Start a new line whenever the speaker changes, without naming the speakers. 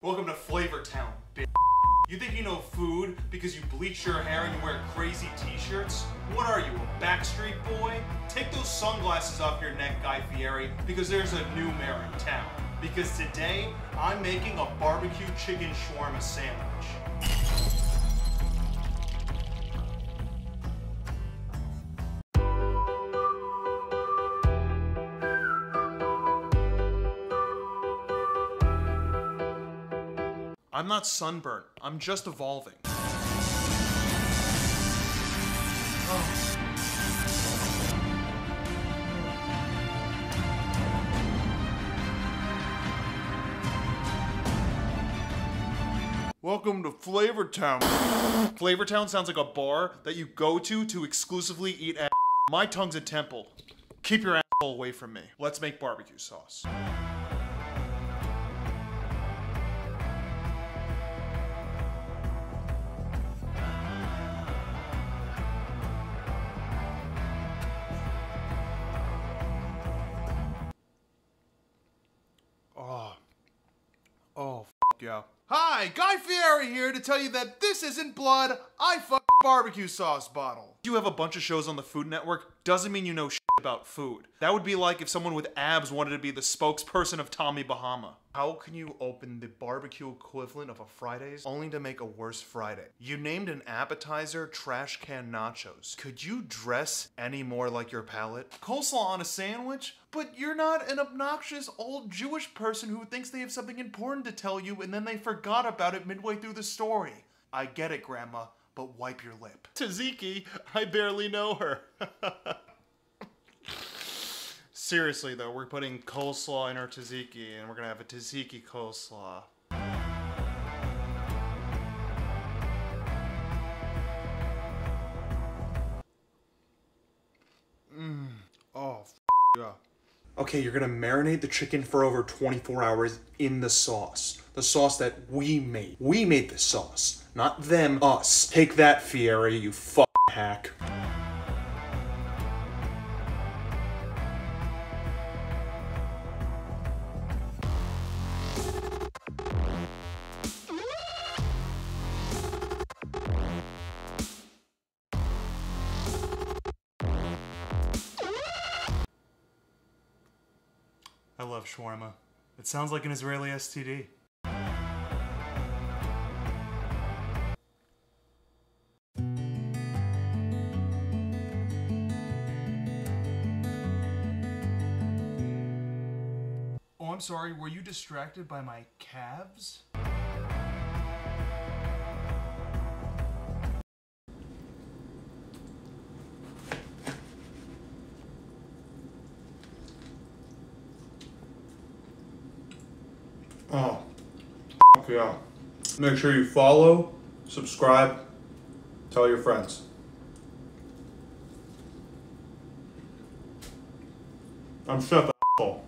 Welcome to Flavor Town, bitch. You think you know food because you bleach your hair and you wear crazy t-shirts? What are you, a Backstreet Boy? Take those sunglasses off your neck, Guy Fieri, because there's a new mayor in town. Because today, I'm making a barbecue chicken shawarma sandwich. I'm not sunburnt. I'm just evolving. Welcome to Flavor Town. Flavor Town sounds like a bar that you go to exclusively eat ass. My tongue's a temple. Keep your asshole away from me. Let's make barbecue sauce. Oh, yeah. Hi, Guy Fieri here to tell you that this isn't blood, I fuck a barbecue sauce bottle. You have a bunch of shows on the Food Network doesn't mean you know shit about food. That would be like if someone with abs wanted to be the spokesperson of Tommy Bahama. How can you open the barbecue equivalent of a Fridays only to make a worse Friday? You named an appetizer trash can nachos. Could you dress any more like your palate? Coleslaw on a sandwich? But you're not an obnoxious old Jewish person who thinks they have something important to tell you and then they forgot about it midway through the story. I get it, Grandma, but wipe your lip. Tzatziki, I barely know her. Seriously though, we're putting coleslaw in our tzatziki and we're gonna have a tzatziki coleslaw. Oh, yeah. Okay, you're gonna marinate the chicken for over 24 hours in the sauce. The sauce that we made. We made the sauce, not them, us. Take that, Fieri, you fucking hack. I love shawarma. It sounds like an Israeli STD. Oh, I'm sorry, were you distracted by my calves? Oh, yeah. Make sure you follow, subscribe, tell your friends. I'm Chef Ahole.